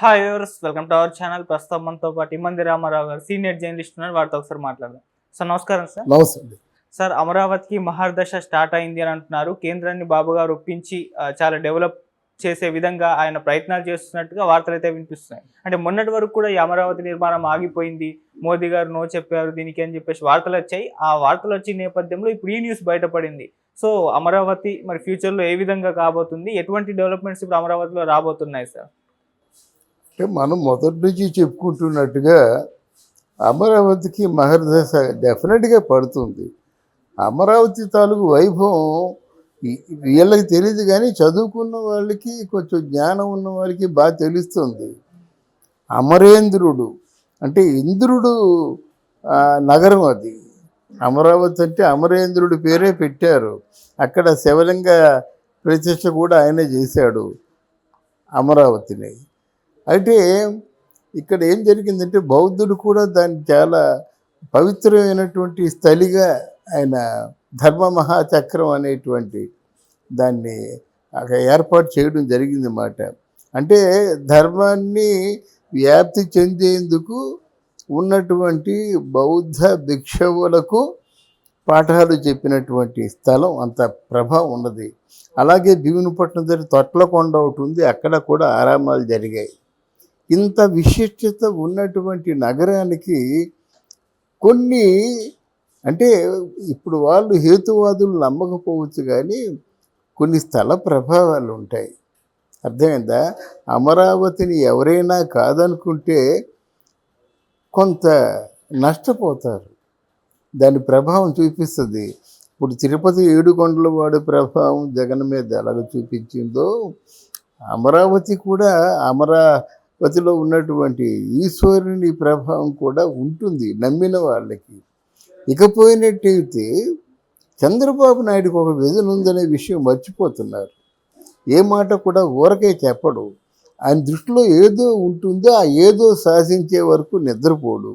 Hi viewers, welcome to our channel. ప్రస్తుతం మనతో పాటు ఇమ్మంది రామారావు గారు సీనియర్ జర్నలిస్ట్ ఉన్నారు. వారితో ఒకసారి మాట్లాడదాం. సార్ నమస్కారం. సార్ నమస్తే. సార్ అమరావతికి మహర్దశ స్టార్ట్ అయింది అని అంటున్నారు. కేంద్రాన్ని బాబు గారు ఒప్పించి చాలా డెవలప్ చేసే విధంగా ఆయన ప్రయత్నాలు చేస్తున్నట్టుగా వార్తలు అయితే వినిపిస్తున్నాయి. అంటే మొన్నటి వరకు కూడా ఈ అమరావతి నిర్మాణం ఆగిపోయింది, మోదీ గారు నో చెప్పారు దీనికి అని చెప్పేసి వార్తలు వచ్చాయి. ఆ వార్తలు వచ్చిన నేపథ్యంలో ఇప్పుడు ఈ న్యూస్ బయటపడింది. సో అమరావతి మరి ఫ్యూచర్లో ఏ విధంగా కాబోతుంది, ఎటువంటి డెవలప్మెంట్స్ ఇప్పుడు అమరావతిలో రాబోతున్నాయి సార్? అంటే మనం మొదటి నుంచి చెప్పుకుంటున్నట్టుగా అమరావతికి మహర్దశ డెఫినెట్గా పడుతుంది. అమరావతి తాలూకు వైభవం వీళ్ళకి తెలియదు, కానీ చదువుకున్న వాళ్ళకి కొంచెం జ్ఞానం ఉన్న వాళ్ళకి బాగా తెలుస్తుంది. అమరేంద్రుడు అంటే ఇంద్రుడు నగరం అది. అమరావతి అంటే అమరేంద్రుడి పేరే పెట్టారు. అక్కడ శివలింగ ప్రతిష్ఠ కూడా ఆయనే చేశాడు అమరావతిని. అయితే ఇక్కడ ఏం జరిగిందంటే బౌద్ధుడు కూడా దాన్ని చాలా పవిత్రమైనటువంటి స్థలిగా ఆయన ధర్మ మహాచక్రం అనేటువంటి దాన్ని అక్కడ ఏర్పాటు చేయడం జరిగిందన్నమాట. అంటే ధర్మాన్ని వ్యాప్తి చెందేందుకు ఉన్నటువంటి బౌద్ధ భిక్షువులకు పాఠాలు చెప్పినటువంటి స్థలం, అంత ప్రభావం ఉన్నది. అలాగే భీమునిపట్నం దగ్గర తొట్లకొండ ఒకటి ఉంది, అక్కడ కూడా ఆరామాలు జరిగాయి. ఇంత విశిష్టత ఉన్నటువంటి నగరానికి కొన్ని అంటే ఇప్పుడు వాళ్ళు హేతువాదులు నమ్మకపోవచ్చు, కానీ కొన్ని స్థల ప్రభావాలు ఉంటాయి. అర్థమైందా? అమరావతిని ఎవరైనా కాదనుకుంటే కొంత నష్టపోతారు. దాని ప్రభావం చూపిస్తుంది. ఇప్పుడు తిరుపతి ఏడుకొండల వాడి ప్రభావం జగన్ మీద ఎలాగ చూపించిందో, అమరావతి కూడా అమరావతిలో ఉన్నటువంటి ఈశ్వరుని ప్రభావం కూడా ఉంటుంది నమ్మిన వాళ్ళకి. ఇకపోయినట్టయితే చంద్రబాబు నాయుడుకి ఒక విజన్ ఉందనే విషయం మర్చిపోతున్నారు. ఏ మాట కూడా ఊరకే చెప్పడు. ఆయన దృష్టిలో ఏదో ఉంటుందో ఆ ఏదో శాసించే వరకు నిద్రపోడు.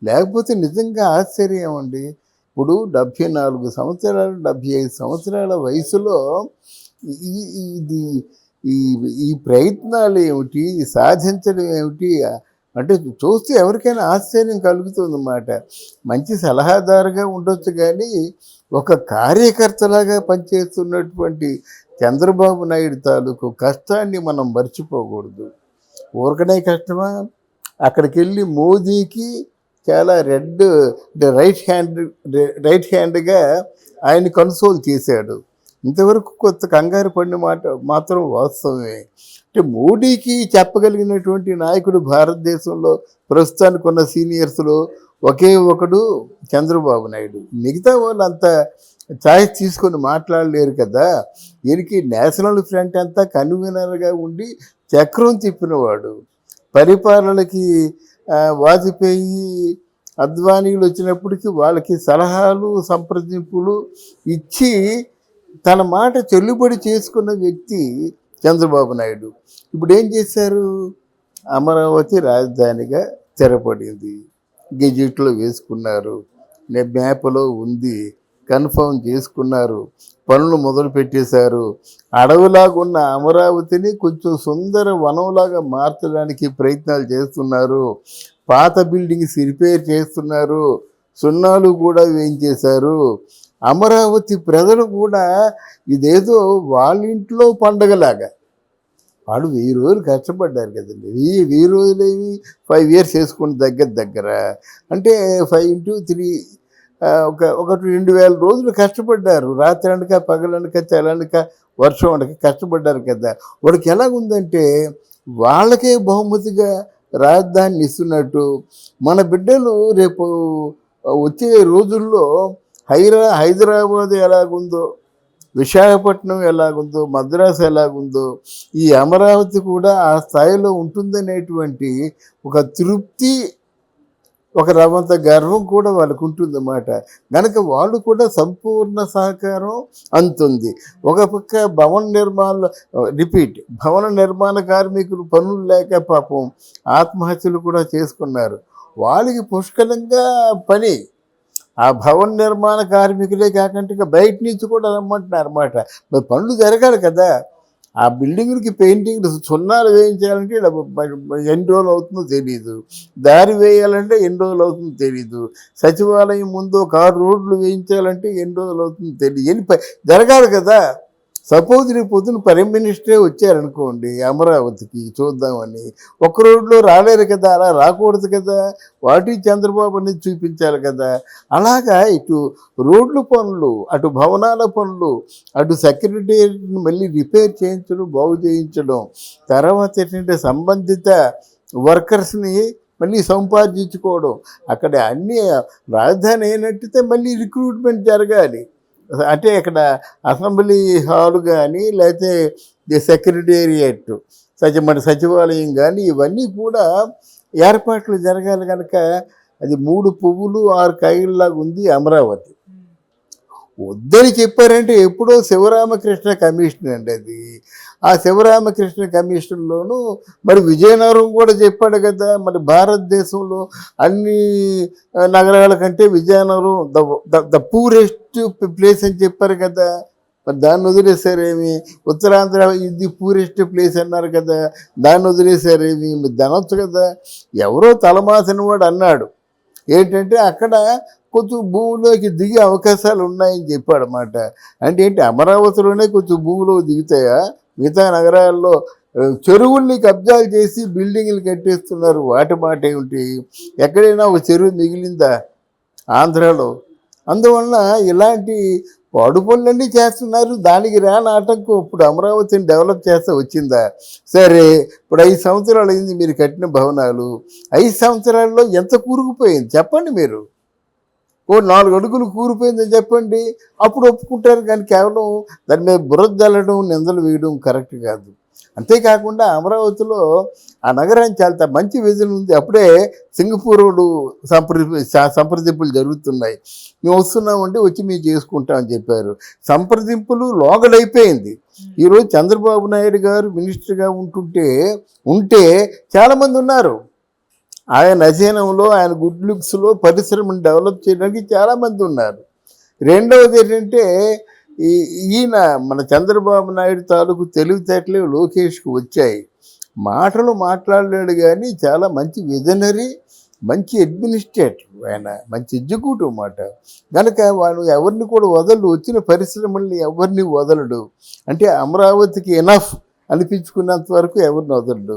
లేకపోతే నిజంగా ఆశ్చర్యం అండి. ఇప్పుడు 74 సంవత్సరాలు 75 సంవత్సరాల వయసులో ఇది ఈ ప్రయత్నాలు ఏమిటి, సాధించడం ఏమిటి అంటే చూస్తే ఎవరికైనా ఆశ్చర్యం కలుగుతుందన్నమాట. మంచి సలహాదారుగా ఉండొచ్చు, కానీ ఒక కార్యకర్తలాగా పనిచేస్తున్నటువంటి చంద్రబాబు నాయుడు తాలూకు కష్టాన్ని మనం మర్చిపోకూడదు. ఊరకనే కష్టమా? అక్కడికి వెళ్ళి మోదీకి చాలా రైట్ హ్యాండ్గా ఆయన కన్సోల్ చేశాడు. ఇంతవరకు కొత్త కంగారు పడిన మాట మాత్రం వాస్తవమే. అంటే మోడీకి చెప్పగలిగినటువంటి నాయకుడు భారతదేశంలో ప్రస్తుతానికి ఉన్న సీనియర్స్లో ఒకే ఒకడు చంద్రబాబు నాయుడు. మిగతా వాళ్ళు అంత ఛాయిస్ తీసుకొని మాట్లాడలేరు కదా. దీనికి నేషనల్ ఫ్రంట్ అంతా కన్వీనర్గా ఉండి చక్రం తిప్పినవాడు. పరిపాలనకి వాజ్పేయి అద్వానీలు వచ్చినప్పటికీ వాళ్ళకి సలహాలు సంప్రదింపులు ఇచ్చి తన మాట చెల్లుబడి చేసుకున్న వ్యక్తి చంద్రబాబు నాయుడు. ఇప్పుడు ఏం చేశారు? అమరావతి రాజధానిగా స్థిరపడింది, గెజెట్లో వేసుకున్నారు, మ్యాప్లో ఉంది, కన్ఫర్మ్ చేసుకున్నారు, పనులు మొదలు పెట్టేశారు. అడవిలాగా ఉన్న అమరావతిని కొంచెం సుందర వనంలాగా మార్చడానికి ప్రయత్నాలు చేస్తున్నారు. పాత బిల్డింగ్స్ రిపేర్ చేస్తున్నారు, సున్నాలు కూడా వేయించేశారు. అమరావతి ప్రజలు కూడా ఇదేదో వాళ్ళ ఇంట్లో పండగలాగా, వాళ్ళు 1000 రోజులు కష్టపడ్డారు కదండి. 1000 రోజులేవి 5 years వేసుకుని దగ్గర అంటే 5 into 3 ఒక 2000 రోజులు కష్టపడ్డారు. రాత్రి అనక పగలనక చలనక వర్షం అనక కష్టపడ్డారు కదా. వాడికి ఎలాగుందంటే వాళ్ళకే బహుమతిగా రాజధానిని ఇస్తున్నట్టు మన బిడ్డలు రేపు వచ్చే రోజుల్లో హైదరాబాద్ ఎలాగుందో, విశాఖపట్నం ఎలాగుందో, మద్రాసు ఎలాగుందో, ఈ అమరావతి కూడా ఆ స్థాయిలో ఉంటుందనేటువంటి ఒక తృప్తి, ఒక రవంత గర్వం కూడా వాళ్ళకు ఉంటుందన్నమాట. కనుక వాళ్ళు కూడా సంపూర్ణ సహకారం అందుతుంది. ఒక పక్క భవన నిర్మాణ కార్మికులు పనులు లేక పాపం ఆత్మహత్యలు కూడా చేసుకున్నారు. వాళ్ళకి పుష్కలంగా పని. ఆ భవన నిర్మాణ కార్మికులే కాకుండా బయట నుంచి కూడా రమ్మంటున్నారు అన్నమాట. మరి పనులు జరగాలి కదా. ఆ బిల్డింగులకి పెయింటింగ్ సున్నాలు వేయించాలంటే ఎన్ని రోజులు అవుతుందో తెలియదు, దారి వేయాలంటే ఎన్ని రోజులు అవుతుందో తెలియదు, సచివాలయం ముందు 6 రోడ్లు వేయించాలంటే ఎన్ని రోజులు అవుతుందో తెలియదు, జరగాలి కదా. సపోజ్ రేపు పొద్దున ప్రైమ్ మినిస్టరే వచ్చారనుకోండి అమరావతికి చూద్దామని, ఒక్క రోడ్లో రాలేరు కదా, అలా రాకూడదు కదా, వాటి చంద్రబాబు అనేది చూపించాలి కదా. అలాగా ఇటు రోడ్లు పనులు, అటు భవనాల పనులు, అటు సెక్రటేరియట్ని మళ్ళీ రిపేర్ చేయించడం, బాగు చేయించడం, తర్వాత ఏంటంటే సంబంధిత వర్కర్స్ని మళ్ళీ సంపాదించుకోవడం, అక్కడ అన్ని రాజధాని అయినట్టయితే మళ్ళీ రిక్రూట్మెంట్ జరగాలి. అంటే ఇక్కడ అసెంబ్లీ హాల్ కానీ లేకపోతే సెక్రటేరియట్ మన సచివాలయం కానీ ఇవన్నీ కూడా ఏర్పాట్లు జరగాలి కనుక అది 3 పువ్వులు 6 కాయల్లాగా ఉంది అమరావతి. వద్దని చెప్పారంటే ఎప్పుడో శివరామకృష్ణ కమిషన్ అండి అది. ఆ శివరామకృష్ణ కమిషన్లోనూ మరి విజయనగరం కూడా చెప్పాడు కదా, మరి భారతదేశంలో అన్ని నగరాల కంటే విజయనగరం ద పూరెస్ట్ ప్లేస్ అని చెప్పారు కదా. మరి దాన్ని వదిలేసారేమి? ఉత్తరాంధ్ర ఇది పూరెస్ట్ ప్లేస్ అన్నారు కదా, దాన్ని వదిలేసారేమి? దనొచ్చు కదా. ఎవరో తలమాసిన వాడు అన్నాడు ఏంటంటే అక్కడ కొంచెం భూమిలోకి దిగే అవకాశాలు ఉన్నాయని చెప్పాడు అన్నమాట. అంటే ఏంటి, అమరావతిలోనే కొంచెం భూమిలో దిగుతాయా? మిగతా నగరాల్లో చెరువుల్ని కబ్జాలు చేసి బిల్డింగ్లు కట్టేస్తున్నారు, వాటి మాట ఏమిటి? ఎక్కడైనా ఒక చెరువు మిగిలిందా ఆంధ్రాలో? అందువల్ల ఇలాంటి పాడు పనులన్నీ చేస్తున్నారు. దానికి రాని ఆటంకం ఇప్పుడు అమరావతిని డెవలప్ చేస్తే వచ్చిందా? సరే, ఇప్పుడు 5 సంవత్సరాలు అయింది మీరు కట్టిన భవనాలు. 5 సంవత్సరాల్లో ఎంత కూరుకుపోయింది చెప్పండి మీరు? ఓ 4 అడుగులు కూరిపోయిందని చెప్పండి, అప్పుడు ఒప్పుకుంటారు. కానీ కేవలం దాని మీద బురద జల్లడం, నిందలు వేయడం కరెక్ట్ కాదు. అంతేకాకుండా అమరావతిలో ఆ నగరానికి చాలా మంచి విజన్ ఉంది. అప్పుడే సింగపూరుడు సంప్రదింపులు జరుగుతున్నాయి. మేము వస్తున్నామంటే వచ్చి మేము చేసుకుంటామని చెప్పారు. సంప్రదింపులు లోగడైపోయింది. ఈరోజు చంద్రబాబు నాయుడు గారు మినిస్టర్గా ఉంటే చాలామంది ఉన్నారు. ఆయన అధీనంలో, ఆయన గుడ్ లుక్స్లో పరిశ్రమను డెవలప్ చేయడానికి చాలామంది ఉన్నారు. రెండవది ఏంటంటే ఈయన మన చంద్రబాబు నాయుడు తాలూకు తెలివితేటలే లోకేష్కు వచ్చాయి. మాటలు మాట్లాడలేడు కానీ చాలా మంచి విజనరీ, మంచి అడ్మినిస్ట్రేటర్, ఆయన మంచి ఎగ్జిక్యూటివ్ మాట. కనుక వాళ్ళు ఎవరిని కూడా వదలడు, వచ్చిన పరిశ్రమల్ని ఎవరిని వదలడు. అంటే అమరావతికి ఎనఫ్ అనిపించుకున్నంత వరకు ఎవరిని వదలడు.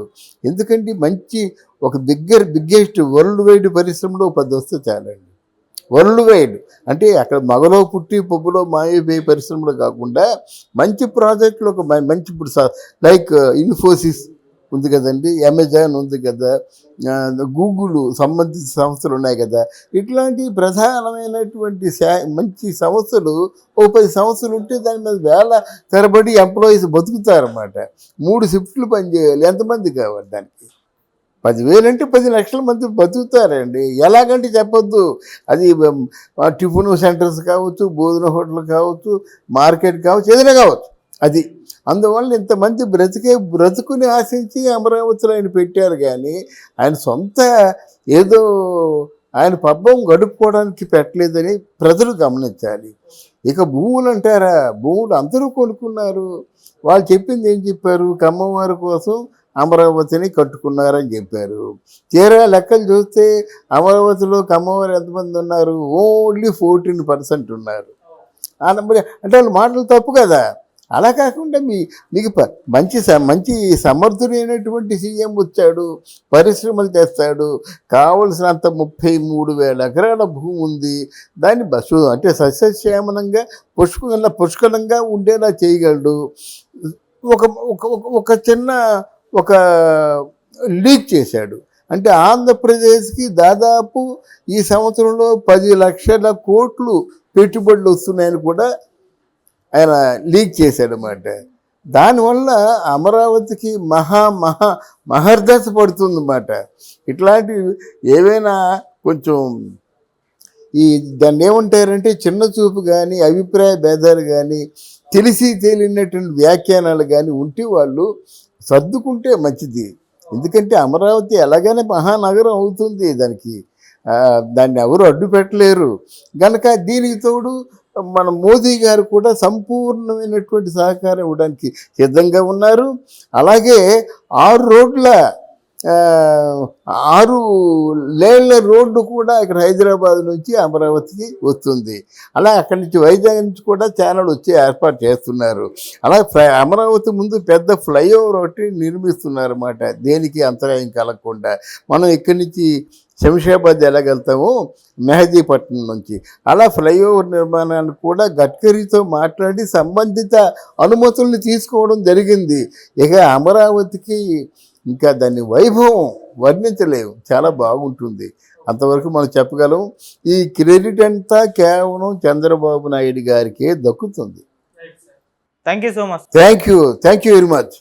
ఎందుకంటే మంచి ఒక బిగ్గెస్ట్ వరల్డ్ వైడ్ పరిశ్రమలో 10 వస్తే చాలండి. వరల్డ్ వైడ్ అంటే అక్కడ మగలో పుట్టి పొబ్బులో మాయపోయే పరిశ్రమలు కాకుండా మంచి ప్రాజెక్టులు, ఒక మంచి ఇప్పుడు లైక్ ఇన్ఫోసిస్ ఉంది కదండి, అమెజాన్ ఉంది కదా, గూగుల్ సంబంధిత సంస్థలు ఉన్నాయి కదా. ఇట్లాంటి ప్రధానమైనటువంటి మంచి సంస్థలు ఓ 10 సంస్థలు ఉంటే దాని మీద వేల తరబడి ఎంప్లాయీస్ బతుకుతారన్నమాట. 3 షిఫ్ట్లు పనిచేయాలి. ఎంతమంది కావాలి దానికి? 10,000 అంటే 10 లక్షల మంది బతుకుతారండి. ఎలాగంటే చెప్పొద్దు, అది టిఫిన్ సెంటర్స్ కావచ్చు, భోజన హోటల్ కావచ్చు, మార్కెట్ కావచ్చు, ఏదైనా కావచ్చు. అది అందువల్ల ఇంతమంది బ్రతుకుని ఆశించి అమరావతిలో ఆయన పెట్టారు. కానీ ఆయన సొంత ఏదో ఆయన పబ్బం గడుపుకోవడానికి పెట్టలేదని ప్రజలు గమనించాలి. ఇక భూములు అంటారా, భూములు అందరూ కొనుక్కున్నారు. వాళ్ళు చెప్పింది ఏం చెప్పారు? కమ్మవారి కోసం అమరావతిని కట్టుకున్నారని చెప్పారు. తీరా లెక్కలు చూస్తే అమరావతిలో కమ్మవారు ఎంతమంది ఉన్నారు? ఓన్లీ 14% ఉన్నారు. అంటే వాళ్ళ మాటలు తప్పు కదా. అలా కాకుండా మీకు మంచి సమర్థుడైనటువంటి సీఎం వచ్చాడు, పరిశ్రమలు చేస్తాడు, కావలసినంత 33,000 ఎకరాల భూమి ఉంది. దాన్ని అంటే సస్యశ్యామలంగా పుష్కలంగా ఉండేలా చేయగలడు. ఒక చిన్న లీక్ చేశాడు. అంటే ఆంధ్రప్రదేశ్కి దాదాపు ఈ సంవత్సరంలో 10 లక్షల కోట్లు పెట్టుబడులు వస్తున్నాయని కూడా ఆయన లీక్ చేశాడనమాట. దానివల్ల అమరావతికి మహర్దశ పడుతుందన్నమాట. ఇట్లాంటివి ఏవైనా కొంచెం దాన్ని ఏమంటారంటే చిన్న చూపు కానీ, అభిప్రాయ భేదాలు కానీ, తెలియనటువంటి వ్యాఖ్యానాలు కానీ ఉంటే వాళ్ళు సర్దుకుంటే మంచిది. ఎందుకంటే అమరావతి ఎలాగైనా మహానగరం అవుతుంది. దాన్ని ఎవరు అడ్డు పెట్టలేరు. కనుక దీనికి తోడు మన మోదీ గారు కూడా సంపూర్ణమైనటువంటి సహకారం ఇవ్వడానికి సిద్ధంగా ఉన్నారు. అలాగే 6 రోడ్ల 6 లేన్ల రోడ్డు కూడా ఇక్కడ హైదరాబాద్ నుంచి అమరావతికి వస్తుంది. అలా అక్కడి నుంచి వైజాగ్ నుంచి కూడా ఛానల్ వచ్చి ఏర్పాటు చేస్తున్నారు. అలా అమరావతి ముందు పెద్ద ఫ్లైఓవర్ ఒకటి నిర్మిస్తున్నారు అన్నమాట, దేనికి అంతరాయం కలగకుండా. మనం ఇక్కడి నుంచి శంషాబాద్ ఎలాగెళ్తామో మెహదీపట్నం నుంచి, అలా ఫ్లైఓవర్ నిర్మాణాన్ని కూడా గడ్కరీతో మాట్లాడి సంబంధిత అనుమతుల్ని తీసుకోవడం జరిగింది. ఇక అమరావతికి ఇంకా దాని వైభవం వర్ణించలేము, చాలా బాగుంటుంది. అంతవరకు మనం చెప్పగలం. ఈ క్రెడిట్ అంతా కేవలం చంద్రబాబు నాయుడు గారికే దక్కుతుంది. Thank you so much. Thank you very much.